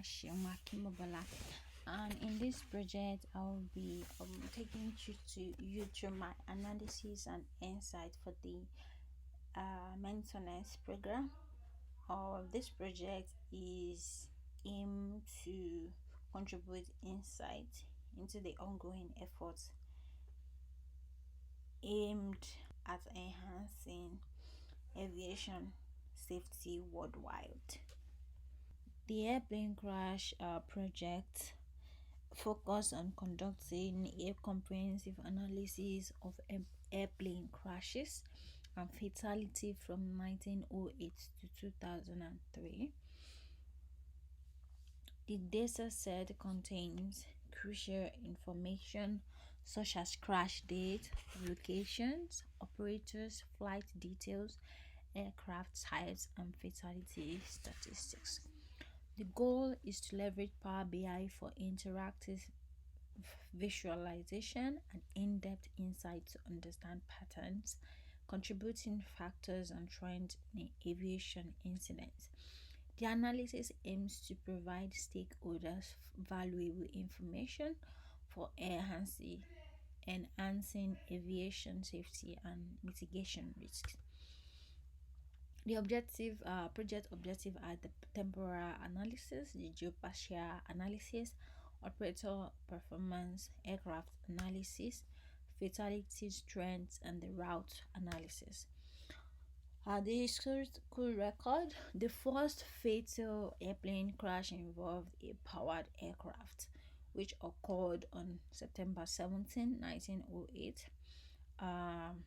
Shimwa, and in this project I'll be taking you through my analysis and insight for the maintenance program. This project is aimed to contribute insight into the ongoing efforts aimed at enhancing aviation safety worldwide. The airplane crash project focus on conducting a comprehensive analysis of airplane crashes and fatality from 1908 to 2003. The data set contains crucial information such as crash date, locations, operators, flight details, aircraft types, and fatality statistics. The goal is to leverage Power BI for interactive visualization and in-depth insight to understand patterns, contributing factors and trends in aviation incidents. The analysis aims to provide stakeholders valuable information for enhancing aviation safety and mitigation risks. The project objective are the temporal analysis, the geospatial analysis, operator performance, aircraft analysis, fatality trends, and the route analysis. The historical record: the first fatal airplane crash involved a powered aircraft, which occurred on September 17, 1908. Um,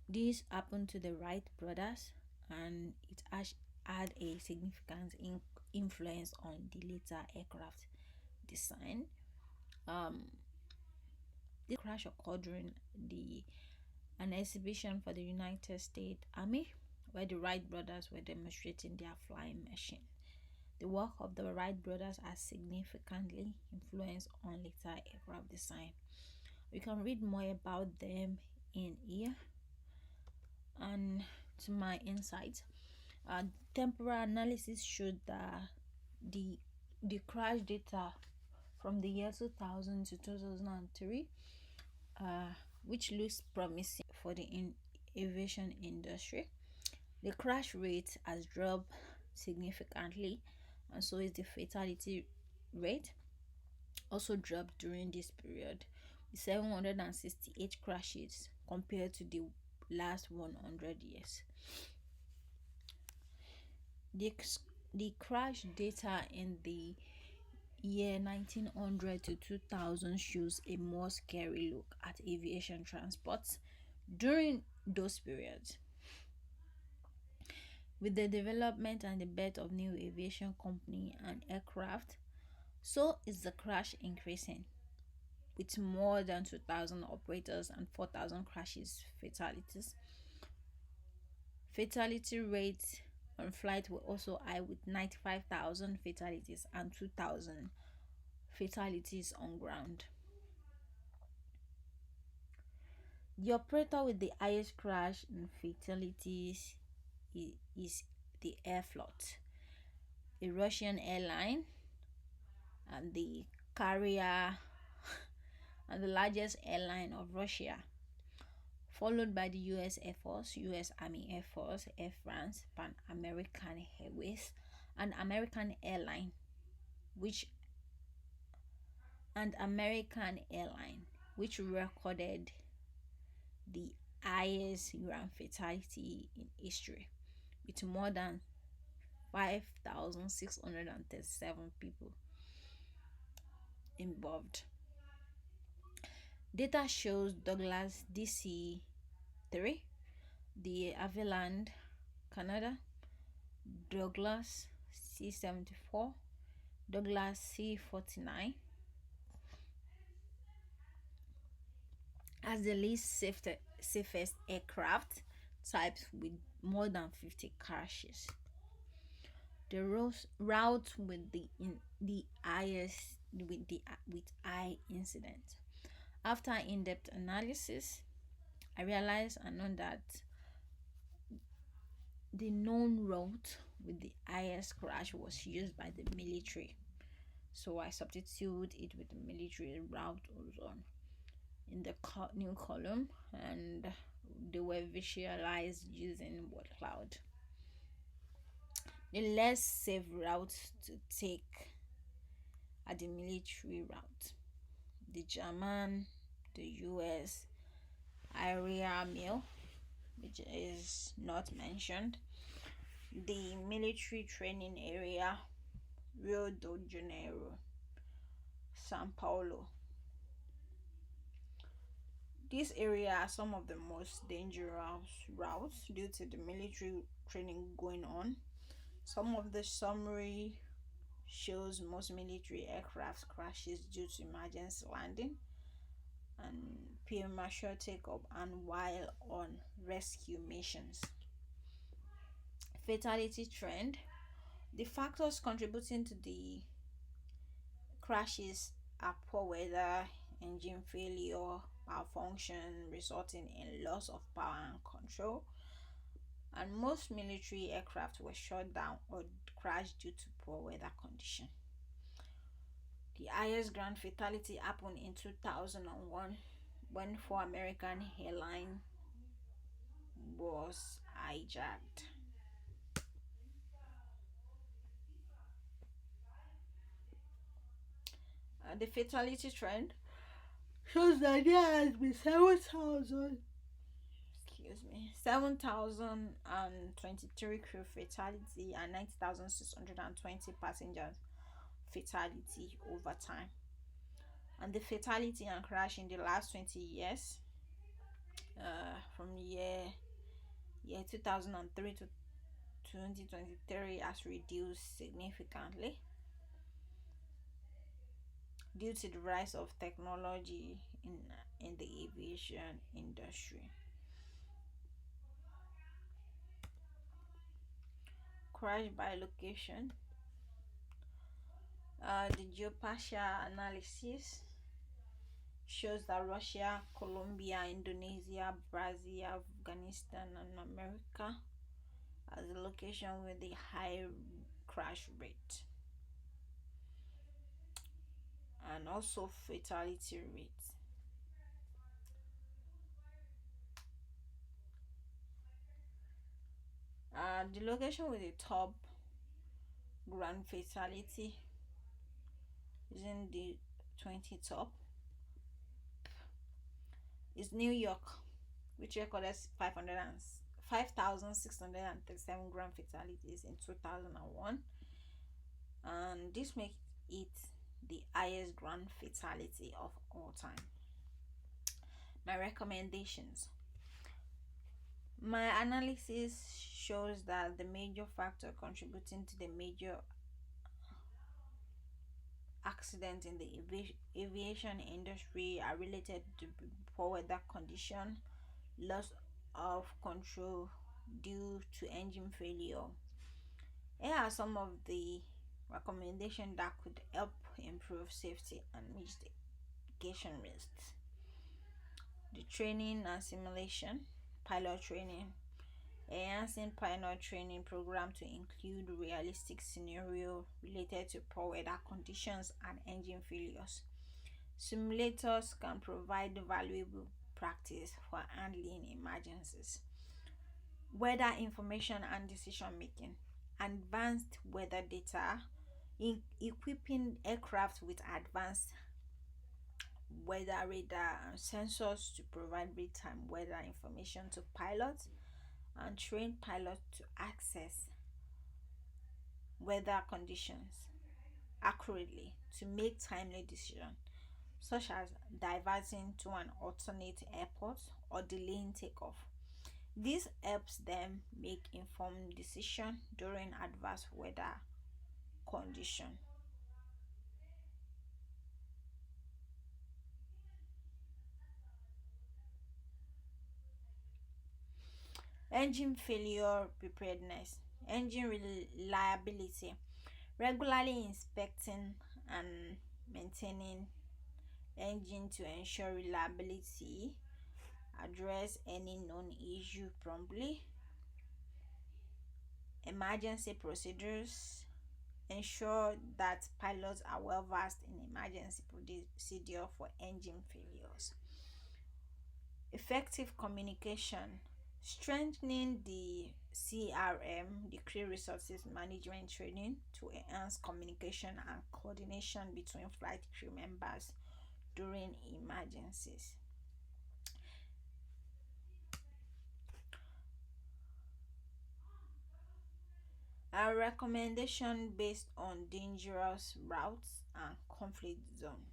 this happened to the Wright brothers, and it had a significant influence on the later aircraft design. Um, the crash occurred during an exhibition for the United States Army, where the Wright brothers were demonstrating their flying machine. The work of the Wright brothers has significantly influenced on later aircraft design. You can read more about them in here. And to my insight, temporal analysis showed that the crash data from the year 2000 to 2003, which looks promising for the aviation industry. The crash rate has dropped significantly, and so is the fatality rate also dropped during this period, with 768 crashes compared to the last 100 years. The crash data in the year 1900 to 2000 shows a more scary look at aviation transport during those periods. With the development and the birth of new aviation company and aircraft, so is the crash increasing, with more than 2,000 operators and 4,000 crashes fatalities. Fatality rates on flight were also high, with 95,000 fatalities and 2,000 fatalities on ground. The operator with the highest crash and fatalities is the Airflot, a Russian airline, and the carrier and the largest airline of Russia, followed by the US Air Force, US Army Air Force, Air France, Pan American Airways, and which American Airline, which recorded the highest ground fatality in history, with more than 5,637 people involved. Data shows Douglas DC-3, the Havilland, Canada, Douglas C-74, Douglas C-49 as the least safest aircraft types with more than 50 crashes. The route with the highest with high incident. After in-depth analysis, I realized and know that The known route with the highest crash was used by the military, so I substitute it with the military route ozone in the new column, and they were visualized using word cloud. The less safe route to take are the military route. The German, the US area meal, which is not mentioned, the military training area, Rio de Janeiro, Sao Paulo. These areas are some of the most dangerous routes due to the military training going on. Some of the summary shows most military aircraft crashes due to emergency landing and premature takeoff and while on rescue missions. Fatality trend. The factors contributing to the crashes are poor weather, engine failure, malfunction resulting in loss of power and control, and most military aircraft were shut down or crashed due to poor weather condition. The highest ground fatality happened in 2001 when four American airline was hijacked. The fatality trend shows that there has been 7,000, excuse me, 7,023 crew fatality and 90,620 passengers fatality over time. And the fatality and crash in the last 20 years, from year 2003 to 2023, has reduced significantly due to the rise of technology in the aviation industry. Crash by location. The geospatial analysis shows that Russia, Colombia, Indonesia, Brazil, Afghanistan, and America as a location with a high crash rate and also fatality rate. The location with the top ground fatality using the 20 top is New York, which recorded 5,637 ground fatalities in 2001, and this makes it the highest ground fatality of all time. My recommendations. My analysis shows that the major factor contributing to the major accidents in the aviation industry are related to poor weather condition, loss of control due to engine failure. Here are some of the recommendations that could help improve safety and mitigation risks. The training and simulation, pilot training, enhancing pilot training program to include realistic scenario related to poor weather conditions and engine failures. Simulators can provide valuable practice for handling emergencies. Weather information and decision making. Advanced weather data, equipping aircraft with advanced weather radar and sensors to provide real-time weather information to pilots and train pilots to access weather conditions accurately to make timely decisions, such as diverting to an alternate airport or delaying takeoff. This helps them make informed decisions during adverse weather conditions. Engine failure preparedness, engine reliability, regularly inspecting and maintaining engine to ensure reliability, address any known issue promptly, emergency procedures, ensure that pilots are well versed in emergency procedure for engine failures. Effective communication, strengthening the CRM, the crew resources management training to enhance communication and coordination between flight crew members during emergencies. A recommendation based on dangerous routes and conflict zone.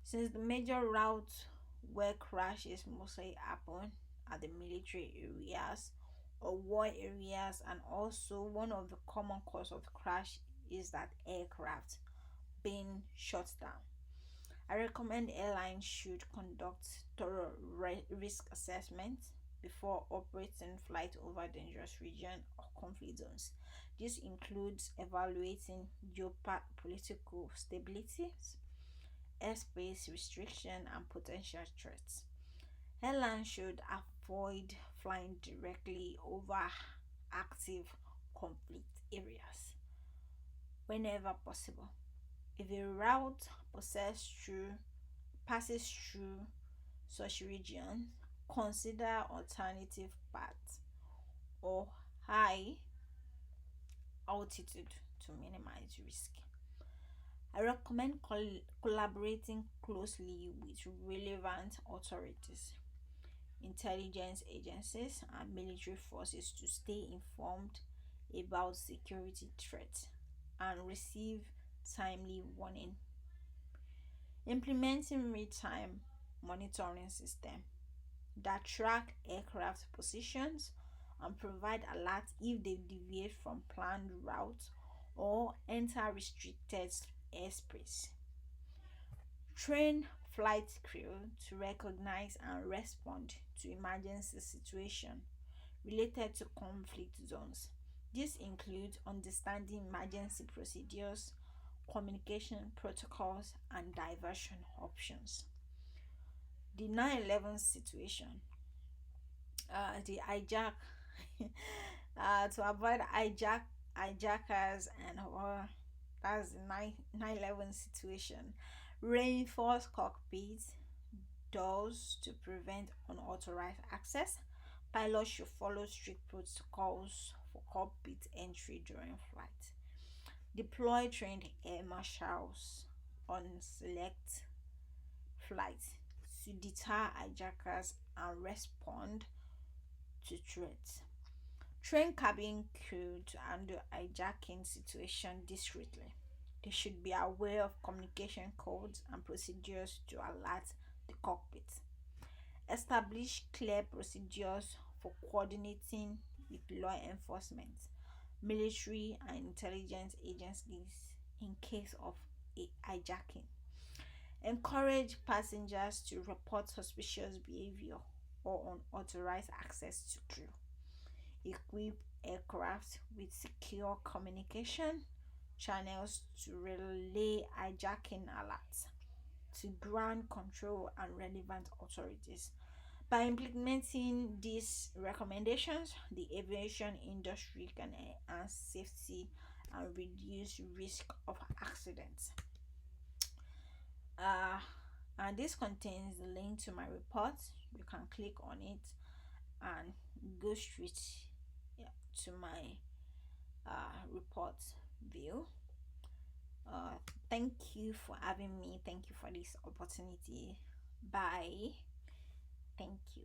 Since the major routes where crashes mostly happen are the military areas or war areas, and also one of the common cause of crash is that aircraft being shut down. I recommend airlines should conduct thorough risk assessment before operating flight over dangerous region or conflict zones. This includes evaluating geopolitical stability, airspace restriction, and potential threats. Airlines should avoid flying directly over active conflict areas whenever possible. If a route passes through such regions, consider alternative paths or high altitude to minimize risk. I recommend collaborating closely with relevant authorities, intelligence agencies, and military forces to stay informed about security threats and receive timely warning. Implementing real-time monitoring system that track aircraft positions and provide alerts if they deviate from planned routes or enter restricted airspace. Train flight crew to recognize and respond to emergency situations related to conflict zones. This includes understanding emergency procedures, communication protocols, and diversion options. The 9/11 situation, the hijack, to avoid hijackers and or that's the 9/11 situation. Reinforce cockpit doors to prevent unauthorized access. Pilots should follow strict protocols for cockpit entry during flight. Deploy trained air marshals on select flights to deter hijackers and respond to threats. Train cabin crew to handle hijacking situation discreetly. They should be aware of communication codes and procedures to alert the cockpit. Establish clear procedures for coordinating with law enforcement, military, and intelligence agencies in case of a hijacking. Encourage passengers to report suspicious behavior or unauthorized access to crew. Equip aircraft with secure communication channels to relay hijacking alerts to ground control and relevant authorities. By implementing these recommendations, the aviation industry can enhance safety and reduce risk of accidents. Uh, and this contains the link to my report. You can click on it and go straight, yeah, to my report view. Thank you for having me. Thank you for this opportunity. Bye. Thank you.